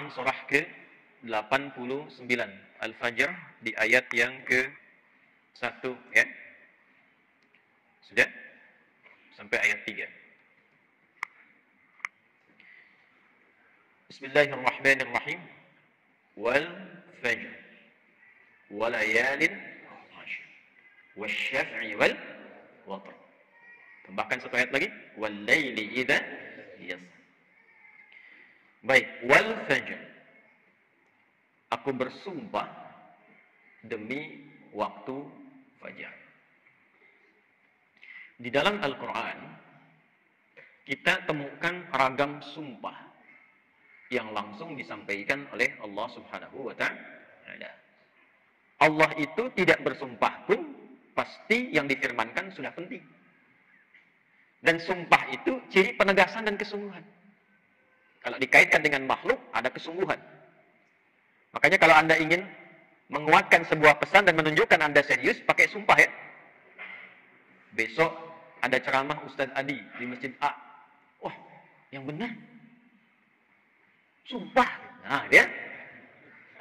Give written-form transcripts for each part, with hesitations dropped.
Al-Quran surah ke-89 Al-Fajr di ayat yang ke-1 ya. Sudah? Sampai ayat 3. Bismillahirrahmanirrahim. Wal fajr walayalin ashr wasyaf'i wal watr. Tambahkan satu ayat lagi, wal laili idza yasr. Baik, wal fajr. Aku bersumpah demi waktu fajar. Di dalam Al-Quran kita temukan ragam sumpah yang langsung disampaikan oleh Allah Subhanahu wa ta'ala. Allah itu tidak bersumpah pun pasti yang difirmankan sudah penting. Dan sumpah itu ciri penegasan dan kesungguhan. Kalau dikaitkan dengan makhluk ada kesungguhan. Makanya kalau Anda ingin menguatkan sebuah pesan dan menunjukkan Anda serius, pakai sumpah ya. Besok ada ceramah Ustadz Adi di Masjid A. Wah, yang benar. Sumpah. Nah, ya.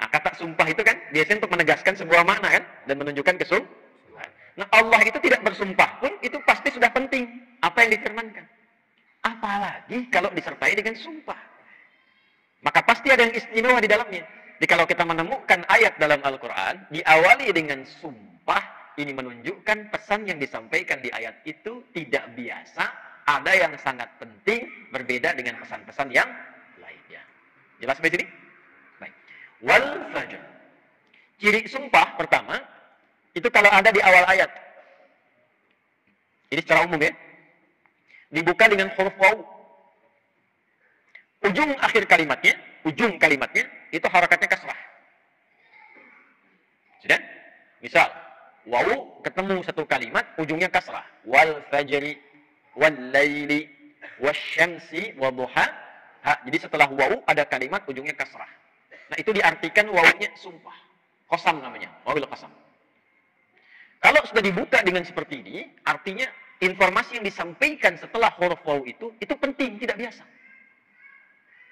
Nah, kata sumpah itu kan biasanya untuk menegaskan sebuah makna kan dan menunjukkan kesungguhan. Nah, Allah itu tidak bersumpah pun itu pasti sudah penting apa yang difirmankan. Apalagi kalau disertai dengan sumpah. Maka pasti ada yang istimewa di dalamnya. Jadi kalau kita menemukan ayat dalam Al-Quran diawali dengan sumpah, ini menunjukkan pesan yang disampaikan di ayat itu tidak biasa, ada yang sangat penting, berbeda dengan pesan-pesan yang lainnya. Jelas sampai sini? Baik. Wal fajr. Ciri sumpah pertama, itu kalau ada di awal ayat. Ini secara umum ya. Dibuka dengan huruf waw. Ujung kalimatnya, itu harakatnya kasrah. Sudah? Misal, waw ketemu satu kalimat, ujungnya kasrah. Wal fajri, wal laili, wasyamsi, waduha. Jadi setelah waw ada kalimat ujungnya kasrah. Nah itu diartikan wawnya sumpah. Qasam namanya, wawil qasam. Kalau sudah dibuka dengan seperti ini, artinya informasi yang disampaikan setelah huruf waw itu penting, tidak biasa.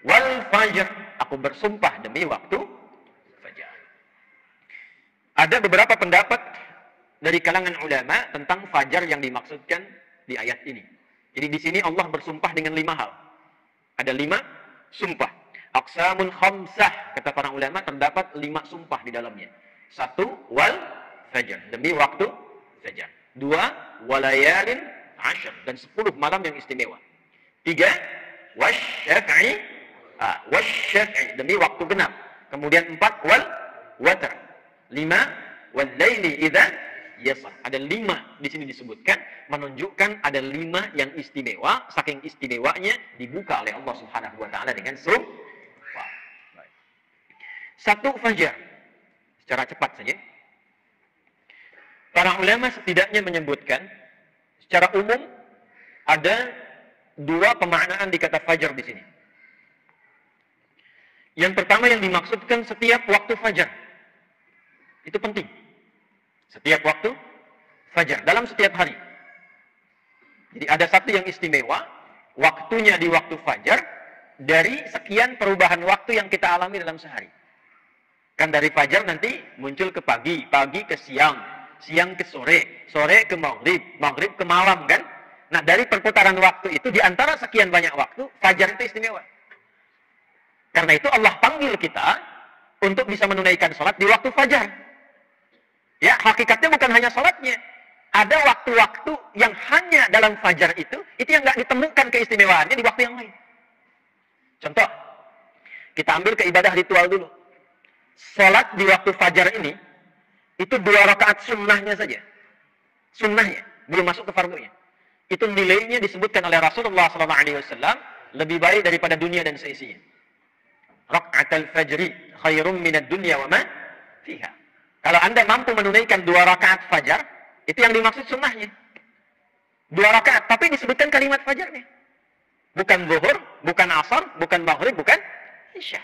Wal fajr, aku bersumpah demi waktu fajar. Ada beberapa pendapat dari kalangan ulama tentang fajar yang dimaksudkan di ayat ini. Jadi di sini Allah bersumpah dengan 5 hal. Ada 5 sumpah. Aqsamun khamsah, kata para ulama terdapat 5 sumpah di dalamnya. 1, wal fajar, demi waktu fajar. 2, walayalin ashr, dan 10 malam yang istimewa. 3, wasyaf'i, demi waktu genap. Kemudian 4, wal watr. 5, wal laili idza yasr. Ada 5 di sini disebutkan, menunjukkan ada 5 yang istimewa. Saking istimewanya dibuka oleh Allah Subhanahu wa taala dengan sumpah. 1, fajar. Secara cepat saja. Para ulama setidaknya menyebutkan secara umum ada 2 pemaknaan di kata fajar di sini. Yang pertama yang dimaksudkan setiap waktu fajar. Itu penting. Setiap waktu fajar, dalam setiap hari. Jadi ada satu yang istimewa, waktunya di waktu fajar, dari sekian perubahan waktu yang kita alami dalam sehari. Kan dari fajar nanti muncul ke pagi, pagi ke siang, siang ke sore, sore ke maghrib, maghrib ke malam kan. Nah dari perputaran waktu itu, di antara sekian banyak waktu, fajar itu istimewa. Karena itu Allah panggil kita untuk bisa menunaikan sholat di waktu fajar. Ya, hakikatnya bukan hanya sholatnya. Ada waktu-waktu yang hanya dalam fajar itu yang nggak ditemukan keistimewaannya di waktu yang lain. Contoh, kita ambil ke ibadah ritual dulu. Sholat di waktu fajar ini, itu 2 rakaat sunnahnya saja. Sunnahnya, belum masuk ke fardunya. Itu nilainya disebutkan oleh Rasulullah SAW lebih baik daripada dunia dan seisinya. Raka'atul fajri khairum minad dunya wa ma fiha. Kalau Anda mampu menunaikan 2 rakaat fajar, itu yang dimaksud sunnahnya. 2 rakaat, tapi disebutkan kalimat fajarnya. Bukan zuhur, bukan asar, bukan maghrib, bukan isya.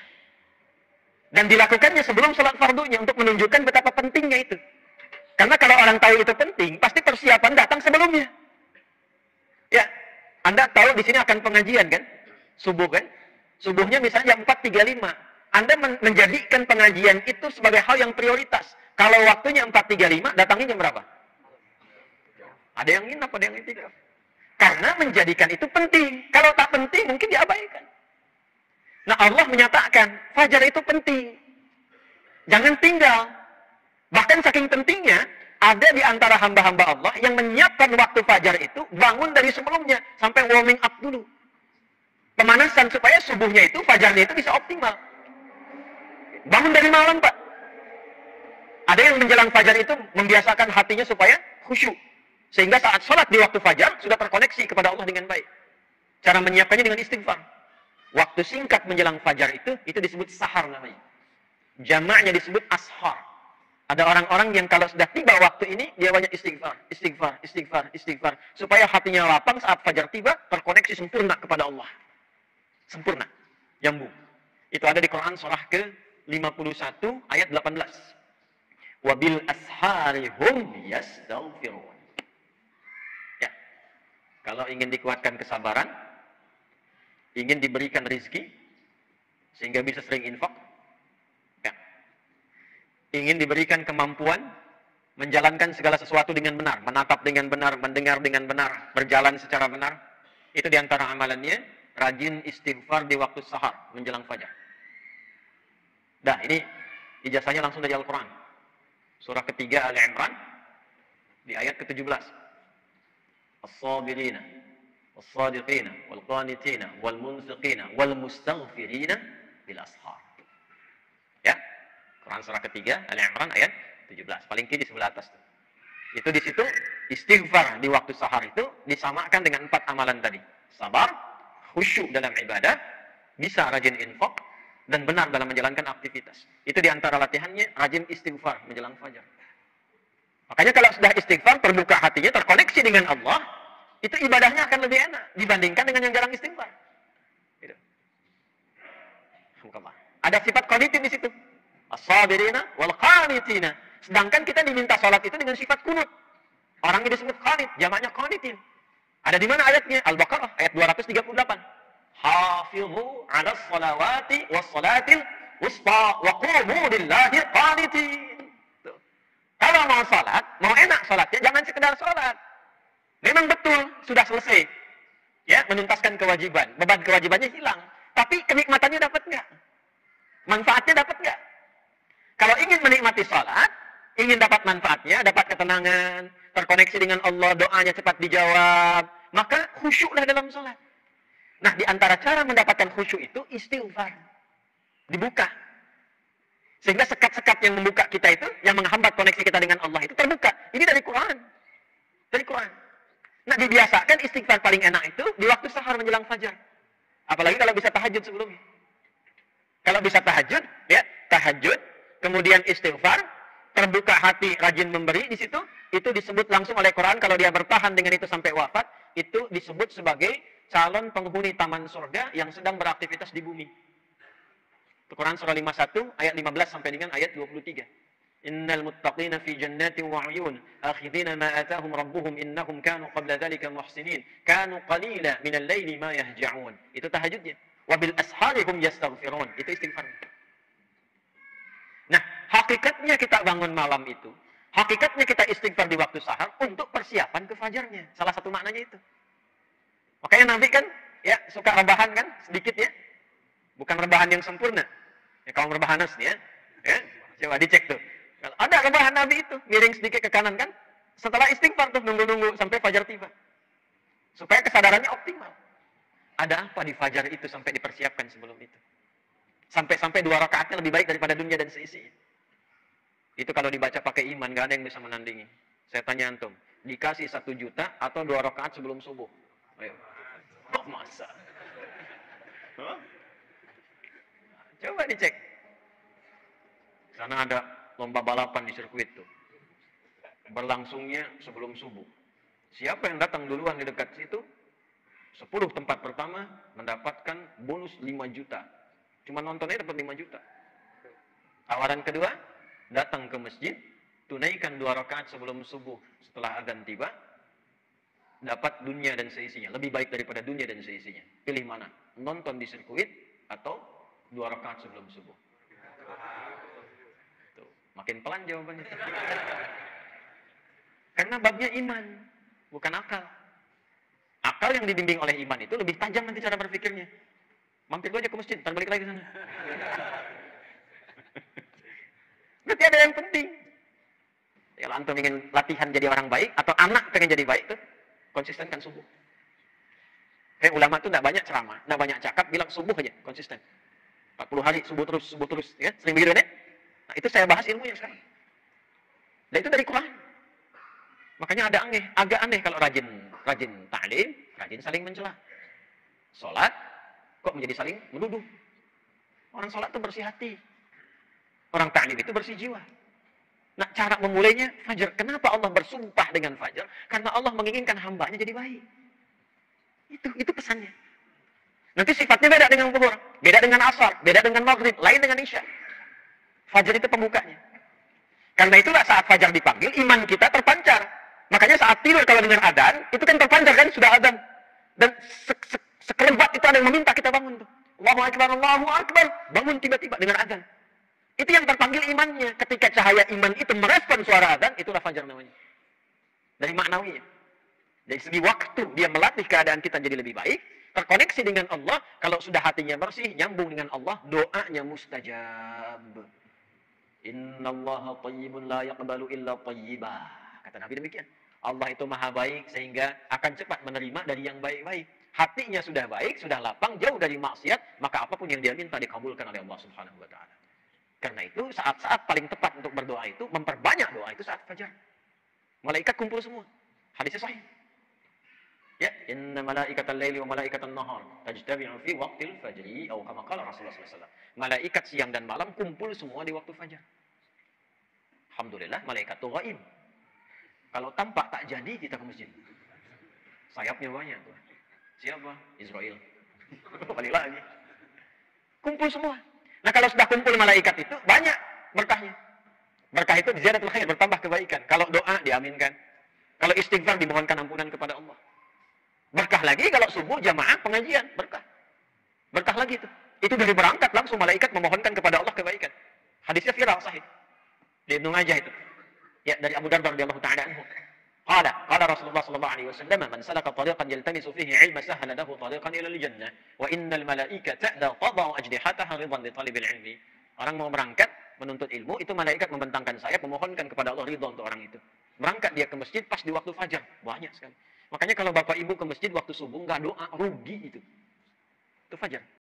Dan dilakukannya sebelum sholat fardunya untuk menunjukkan betapa pentingnya itu. Karena kalau orang tahu itu penting, pasti persiapan datang sebelumnya. Ya, Anda tahu di sini akan pengajian kan? Subuh kan? Subuhnya misalnya jam 4.35. Anda menjadikan pengajian itu sebagai hal yang prioritas. Kalau waktunya 4.35, datangnya jam berapa? Ada yang nginap, ada yang tidak. Karena menjadikan itu penting. Kalau tak penting, mungkin diabaikan. Nah, Allah menyatakan, fajar itu penting. Jangan tinggal. Bahkan saking pentingnya, ada di antara hamba-hamba Allah yang menyiapkan waktu fajar itu, bangun dari sebelumnya, sampai warming up dulu. Pemanasan supaya subuhnya itu, fajarnya itu bisa optimal. Bangun dari malam, Pak. Ada yang menjelang fajar itu membiasakan hatinya supaya khusyuk. Sehingga saat sholat di waktu fajar, sudah terkoneksi kepada Allah dengan baik. Cara menyiapkannya dengan istighfar. Waktu singkat menjelang fajar itu disebut sahar namanya. Jamaknya disebut ashar. Ada orang-orang yang kalau sudah tiba waktu ini, dia banyak istighfar, istighfar, istighfar, istighfar. Supaya hatinya lapang saat fajar tiba, terkoneksi sempurna kepada Allah. Sempurna. Nyambung. Itu ada di Quran surah ke-51 ayat 18. Wabil ashari hum yastaghfirun. Ya. Kalau ingin dikuatkan kesabaran, ingin diberikan rizki, sehingga bisa sering infak, ya. Ingin diberikan kemampuan, menjalankan segala sesuatu dengan benar, menatap dengan benar, mendengar dengan benar, berjalan secara benar, itu diantara amalannya, rajin istighfar di waktu sahar, menjelang fajar. Dah, ini ijazahnya langsung dari Al-Quran. Surah ketiga Al-Imran, di ayat ke-17. As-sabirina, was-sadiqina, wal-qanitina, wal-munfiqina, wal-mustaghfirina bil ashar. Ya, Quran surah ketiga Al-Imran ayat 17. Paling kiri di sebelah atas. Itu di situ istighfar di waktu sahar itu disamakan dengan 4 amalan tadi. Sabar, khusyuk dalam ibadah, bisa rajin infak, dan benar dalam menjalankan aktivitas. Itu diantara latihannya, rajin istighfar menjelang fajar. Makanya kalau sudah istighfar, terbuka hatinya, terkoneksi dengan Allah, itu ibadahnya akan lebih enak dibandingkan dengan yang jarang istighfar. Gitu. Ada sifat qanitin di situ. As-sabirina wal qanitina. Sedangkan kita diminta sholat itu dengan sifat kunut. Orang ini disebut qanit, jamaknya qanitin. Ada di mana ayatnya? Al-Baqarah ayat 238. Hafizu 'alas shalawati was salatil wusta wa qumu lillahi qanitin. Kalau mau salat, mau enak salatnya, jangan sekedar salat. Memang betul sudah selesai. Ya, menuntaskan kewajiban, beban kewajibannya hilang. Tapi kenikmatannya dapat enggak? Manfaatnya dapat enggak? Kalau ingin menikmati salat, ingin dapat manfaatnya, dapat ketenangan, terkoneksi dengan Allah, doanya cepat dijawab, maka khusyuklah dalam salat. Nah, di antara cara mendapatkan khusyuk itu istighfar. Dibuka. Sehingga sekat-sekat yang membuka kita itu, yang menghambat koneksi kita dengan Allah itu terbuka. Ini dari Quran. Dari Quran. Nah, dibiasakan istighfar paling enak itu di waktu sahar menjelang fajar. Apalagi kalau bisa tahajud sebelumnya. Kalau bisa tahajud, ya, tahajud, kemudian istighfar, terbuka hati, rajin memberi di situ, itu disebut langsung oleh Quran kalau dia bertahan dengan itu sampai wafat, itu disebut sebagai calon penghuni taman surga yang sedang beraktivitas di bumi. Quran surah 51 ayat 15 sampai dengan ayat 23. Innal muttaqina fi jannatin wa 'uyun akhidhina ma atahum rabbuhum innahum kanu qabla dhalika muhsinin kanu qalila minal laili ma yahja'un. Itu tahajudnya. Wa bil asharihum yastaghfirun. Itu istighfar. Nah, hakikatnya kita bangun malam itu, hakikatnya kita istighfar di waktu sahar untuk persiapan ke fajarnya. Salah satu maknanya itu. Makanya Nabi kan ya suka rebahan kan sedikit ya. Bukan rebahan yang sempurna. Ya, kalau rebahan asli ya. Coba dicek tuh. Kalau ada rebahan Nabi itu, miring sedikit ke kanan kan. Setelah istighfar tuh nunggu-nunggu sampai fajar tiba. Supaya kesadarannya optimal. Ada apa di fajar itu sampai dipersiapkan sebelum itu? Sampai 2 rakaatnya lebih baik daripada dunia dan seisinya. Itu kalau dibaca pakai iman, gak ada yang bisa menandingi. Saya tanya antum, dikasih 1 juta atau 2 rakaat sebelum subuh? Ayo. Kok masa? Huh? Coba dicek. Sana ada lomba balapan di sirkuit tuh. Berlangsungnya sebelum subuh. Siapa yang datang duluan di dekat situ, 10 tempat pertama mendapatkan bonus 5 juta. Cuma nontonnya dapat 5 juta. Tawaran kedua, datang ke masjid, tunaikan 2 rakaat sebelum subuh setelah adzan tiba, dapat dunia dan seisinya. Lebih baik daripada dunia dan seisinya. Pilih mana? Nonton di sirkuit atau 2 rakaat sebelum subuh. Tuh, makin pelan jawabannya. Karena babnya iman, bukan akal. Akal yang dibimbing oleh iman itu lebih tajam nanti cara berpikirnya. Mampir aja ke masjid, ntar balik lagi ke sana. Berarti ada yang penting. Kalau antum ingin latihan jadi orang baik, atau anak pengen jadi baik, tuh konsistenkan subuh. Ulama tuh tidak banyak ceramah, tidak banyak cakap, bilang subuh aja, konsisten. 40 hari, subuh terus, ya? Sering begitu, ya? Nah, itu saya bahas ilmunya sekarang. Dan itu dari Quran. Makanya agak aneh kalau rajin ta'lim, rajin saling mencela. Sholat, kok menjadi saling menuduh. Orang sholat itu bersih hati. Orang ta'lim itu bersih jiwa. Nah, cara memulainya fajar. Kenapa Allah bersumpah dengan fajar? Karena Allah menginginkan hambanya jadi baik. Itu pesannya. Nanti sifatnya beda dengan zuhur, beda dengan asar, beda dengan maghrib, lain dengan isya. Fajar itu pembukanya. Karena itulah saat fajar dipanggil, iman kita terpancar. Makanya saat tidur kalau dengar adzan, itu kan terpancar kan, sudah adzan. Dan sekelebat itu ada yang meminta kita bangun tuh. Allahu Akbar, Allahu Akbar. Bangun tiba-tiba dengan adzan. Itu yang terpanggil imannya. Ketika cahaya iman itu merespon suara adzan, itulah fajar namanya. Dari maknawinya. Dari segi waktu, dia melatih keadaan kita jadi lebih baik, terkoneksi dengan Allah, kalau sudah hatinya bersih, nyambung dengan Allah, doanya mustajab. Innallaha tayyibun la yaqbalu illa tayyibah. Kata Nabi demikian. Allah itu maha baik sehingga akan cepat menerima dari yang baik-baik. Hatinya sudah baik, sudah lapang, jauh dari maksiat, maka apapun yang dia minta dikabulkan oleh Allah Subhanahu wa taala. Karena itu saat-saat paling tepat untuk berdoa itu, memperbanyak doa itu saat fajar. Malaikat kumpul semua. Hadisnya sahih. Ya, inna malaikatal laili wa malaikatal nahar tajtami'u fi waqtil fajri atau kama qala Rasulullah sallallahu alaihi wasallam. Malaikat siang dan malam kumpul semua di waktu fajar. Alhamdulillah malaikat itu ghaib. Kalau tampak tak jadi kita ke masjid. Sayapnya banyak tuh. Siapa? Israel. Balik lagi. Kumpul semua. Nah, kalau sudah kumpul malaikat itu banyak berkahnya. Berkah itu ziyadatul khair, bertambah kebaikan. Kalau doa diaminkan. Kalau istighfar dimohonkan ampunan kepada Allah. Berkah lagi kalau subuh jamaah pengajian, berkah. Berkah lagi itu. Itu dari berangkat langsung malaikat memohonkan kepada Allah kebaikan. Hadisnya viral sahih. Di Ibnu Majah itu. Ya, dari Abu Darda radhiyallahu ta'ala anhu. Qala Rasulullah sallallahu alaihi wasallam, "Man salaka tariqan yaltamisu fihi 'ilman sahala lahu tariqan ila al-jannah, wa innal malaikata tadau ajnihataha ridwan li talibil 'ilmi." Orang mau berangkat menuntut ilmu, itu malaikat membentangkan sayap memohonkan kepada Allah ridha untuk orang itu. Berangkat dia ke masjid pas di waktu fajar, banyak sekali. Makanya kalau bapak ibu ke masjid waktu subuh nggak doa, rugi itu. Itu fajar.